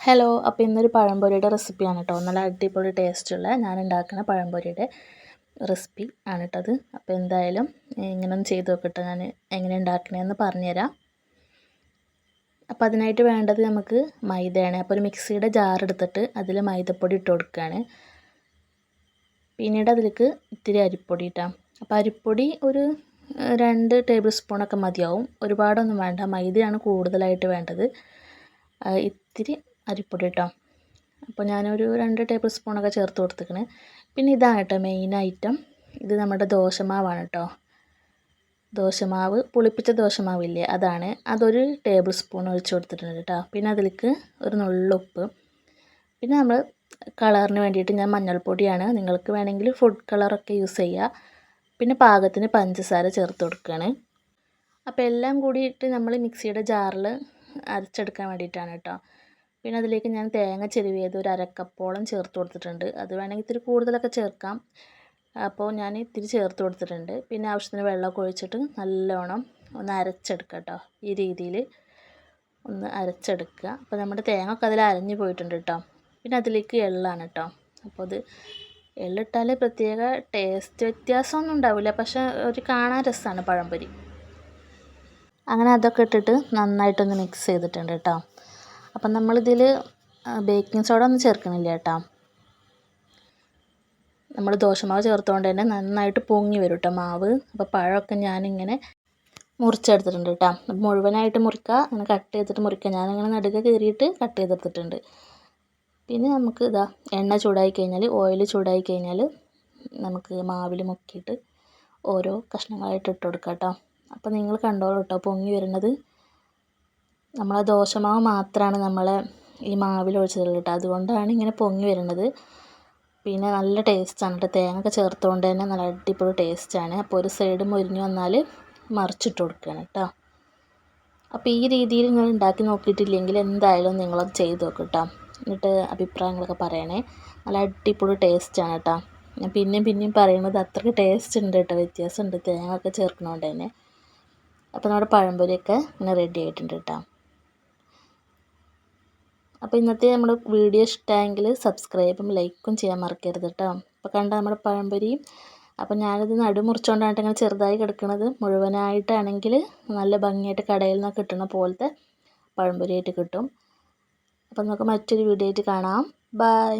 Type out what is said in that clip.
Hello, അപ്പോൾ ഇന്നൊരു പഴംപൊരിയുടെ റെസിപ്പിയാണ് കേട്ടോ. നല്ല അടിപൊളി ടേസ്റ്റുള്ള ഞാൻ ഉണ്ടാക്കുന്ന പഴംപൊരിയുടെ റെസിപ്പി ആണ് കേട്ടത്. അപ്പോൾ എന്തായാലും ഇങ്ങനെ ഒന്ന് ചെയ്ത് നോക്കട്ടെ. ഞാൻ എങ്ങനെ ഉണ്ടാക്കണതെന്ന് പറഞ്ഞുതരാം. അപ്പോൾ അതിനായിട്ട് വേണ്ടത് നമുക്ക് മൈദയാണ്. അപ്പോൾ ഒരു മിക്സിയുടെ ജാർ എടുത്തിട്ട് അതിൽ മൈദപ്പൊടി ഇട്ട് കൊടുക്കുകയാണ്. പിന്നീട് അതിലേക്ക് ഇത്തിരി അരിപ്പൊടി ഇട്ടാം. അപ്പോൾ അരിപ്പൊടി ഒരു 2 ടേബിൾ സ്പൂണൊക്കെ മതിയാവും. ഒരുപാടൊന്നും വേണ്ട, മൈദയാണ് കൂടുതലായിട്ട് വേണ്ടത്. ഇത്തിരി അരിപ്പൊടി കേട്ടോ. അപ്പോൾ ഞാനൊരു 2 ടേബിൾ സ്പൂണൊക്കെ ചേർത്ത് കൊടുത്തിക്കണ്. പിന്നെ ഇതാണ് കേട്ടോ മെയിൻ ഐറ്റം. ഇത് നമ്മുടെ ദോശമാവാണ് കേട്ടോ. ദോശമാവ്, പുളിപ്പിച്ച ദോശമാവില്ലേ, അതൊരു ടേബിൾ സ്പൂൺ ഒഴിച്ച് കൊടുത്തിട്ടുണ്ട് കേട്ടോ. പിന്നെ അതിലേക്ക് ഒരു നുള്ളുപ്പ്. പിന്നെ നമ്മൾ കളറിന് വേണ്ടിയിട്ട് ഞാൻ മഞ്ഞൾപ്പൊടിയാണ്, നിങ്ങൾക്ക് വേണമെങ്കിൽ ഫുഡ് കളറൊക്കെ യൂസ് ചെയ്യുക. പിന്നെ പാകത്തിന് പഞ്ചസാര ചേർത്ത് കൊടുക്കുകയാണ്. അപ്പോൾ എല്ലാം കൂടിയിട്ട് നമ്മൾ മിക്സിയുടെ ജാറിൽ അരച്ചെടുക്കാൻ വേണ്ടിയിട്ടാണ് കേട്ടോ. പിന്നെ അതിലേക്ക് ഞാൻ തേങ്ങ ചിരവിയത് ഒരു അരക്കപ്പോളം ചേർത്ത് കൊടുത്തിട്ടുണ്ട്. അത് വേണമെങ്കിൽ ഇത്തിരി കൂടുതലൊക്കെ ചേർക്കാം. അപ്പോൾ ഞാൻ ഇത്തിരി ചേർത്ത് കൊടുത്തിട്ടുണ്ട്. പിന്നെ ആവശ്യത്തിന് വെള്ളമൊക്കെ ഒഴിച്ചിട്ട് നല്ലോണം ഒന്ന് അരച്ചെടുക്കുക കേട്ടോ. ഈ രീതിയിൽ ഒന്ന് അരച്ചെടുക്കുക. അപ്പോൾ നമ്മുടെ തേങ്ങ ഒക്കെ അതിൽ അരഞ്ഞു പോയിട്ടുണ്ട് കേട്ടോ. പിന്നെ അതിലേക്ക് എള്ളാണ് കേട്ടോ. അപ്പോൾ അത് എള്ളിട്ടാൽ പ്രത്യേക ടേസ്റ്റ് വ്യത്യാസമൊന്നും ഉണ്ടാവില്ല, പക്ഷേ ഒരു കാണാൻ രസമാണ് പഴംപൊരി. അങ്ങനെ അതൊക്കെ ഇട്ടിട്ട് നന്നായിട്ടൊന്ന് മിക്സ് ചെയ്തിട്ടുണ്ട് കേട്ടോ. അപ്പം നമ്മളിതിൽ ബേക്കിംഗ് സോഡ ഒന്നും ചേർക്കണില്ല കേട്ടോ. നമ്മൾ ദോശമാവ് ചേർത്തുകൊണ്ട് തന്നെ നന്നായിട്ട് പൊങ്ങി വരും കേട്ടോ മാവ്. അപ്പോൾ പഴമൊക്കെ ഞാനിങ്ങനെ മുറിച്ചെടുത്തിട്ടുണ്ട് കേട്ടോ. മുഴുവനായിട്ട് മുറിക്കുക, അങ്ങനെ കട്ട് ചെയ്തിട്ട് മുറിക്കുക. ഞാനങ്ങനെ നടുക കീറിയിട്ട് കട്ട് ചെയ്തെടുത്തിട്ടുണ്ട്. പിന്നെ നമുക്ക് എണ്ണ ചൂടായി കഴിഞ്ഞാൽ, ഓയിൽ ചൂടായി കഴിഞ്ഞാൽ നമുക്ക് മാവിൽ മുക്കിയിട്ട് ഓരോ കഷ്ണങ്ങളായിട്ട് ഇട്ട് കൊടുക്കാം കേട്ടോ. അപ്പോൾ നിങ്ങൾ കണ്ടോളൂ കേട്ടോ പൊങ്ങി വരുന്നത്. നമ്മളെ ദോശമാവ് മാത്രമാണ് നമ്മളെ ഈ മാവിൽ ഒഴിച്ചതുള്ളൂ കേട്ടോ. അതുകൊണ്ടാണ് ഇങ്ങനെ പൊങ്ങി വരുന്നത്. പിന്നെ നല്ല ടേസ്റ്റാണ് കേട്ടോ. തേങ്ങ ഒക്കെ ചേർത്തുകൊണ്ട് തന്നെ നല്ല അടിപൊളി ടേസ്റ്റാണ്. അപ്പോൾ ഒരു സൈഡ് മൊരിഞ്ഞ് വന്നാൽ മറിച്ചിട്ട് കൊടുക്കുകയാണ് കേട്ടോ. അപ്പോൾ ഈ രീതിയിൽ നിങ്ങൾ ഉണ്ടാക്കി നോക്കിയിട്ടില്ലെങ്കിൽ എന്തായാലും നിങ്ങളത് ചെയ്ത് നോക്കും കേട്ടോ. എന്നിട്ട് അഭിപ്രായങ്ങളൊക്കെ പറയണേ. നല്ല അടിപൊളി ടേസ്റ്റാണ് കേട്ടോ. ഞാൻ പിന്നെയും പറയുന്നത് അത്രയ്ക്ക് ടേസ്റ്റ് ഉണ്ട് കേട്ടോ, വ്യത്യാസമുണ്ട് തേങ്ങ ഒക്കെ ചേർക്കുന്നതുകൊണ്ട് തന്നെ. അപ്പോൾ നമ്മുടെ പഴംപൊരിയൊക്കെ ഇങ്ങനെ റെഡി ആയിട്ടുണ്ട് കേട്ടോ. അപ്പോൾ ഇന്നത്തെ നമ്മുടെ വീഡിയോ ഇഷ്ടമായെങ്കിൽ സബ്സ്ക്രൈബും ലൈക്കും ചെയ്യാൻ മറക്കരുത് കേട്ടോ. അപ്പോൾ കണ്ട നമ്മുടെ പഴംപൊരിയും. അപ്പോൾ ഞാനിത് മുറിച്ചുകൊണ്ടാണ് ഇങ്ങനെ ചെറുതായി കിടക്കുന്നത്. മുഴുവനായിട്ടാണെങ്കിൽ നല്ല ഭംഗിയായിട്ട് കടയിൽ നിന്ന് കിട്ടുന്ന പോലത്തെ പഴംപൊരിയായിട്ട് കിട്ടും. അപ്പോൾ നമുക്ക് മറ്റൊരു വീഡിയോ ആയിട്ട് കാണാം. ബൈ.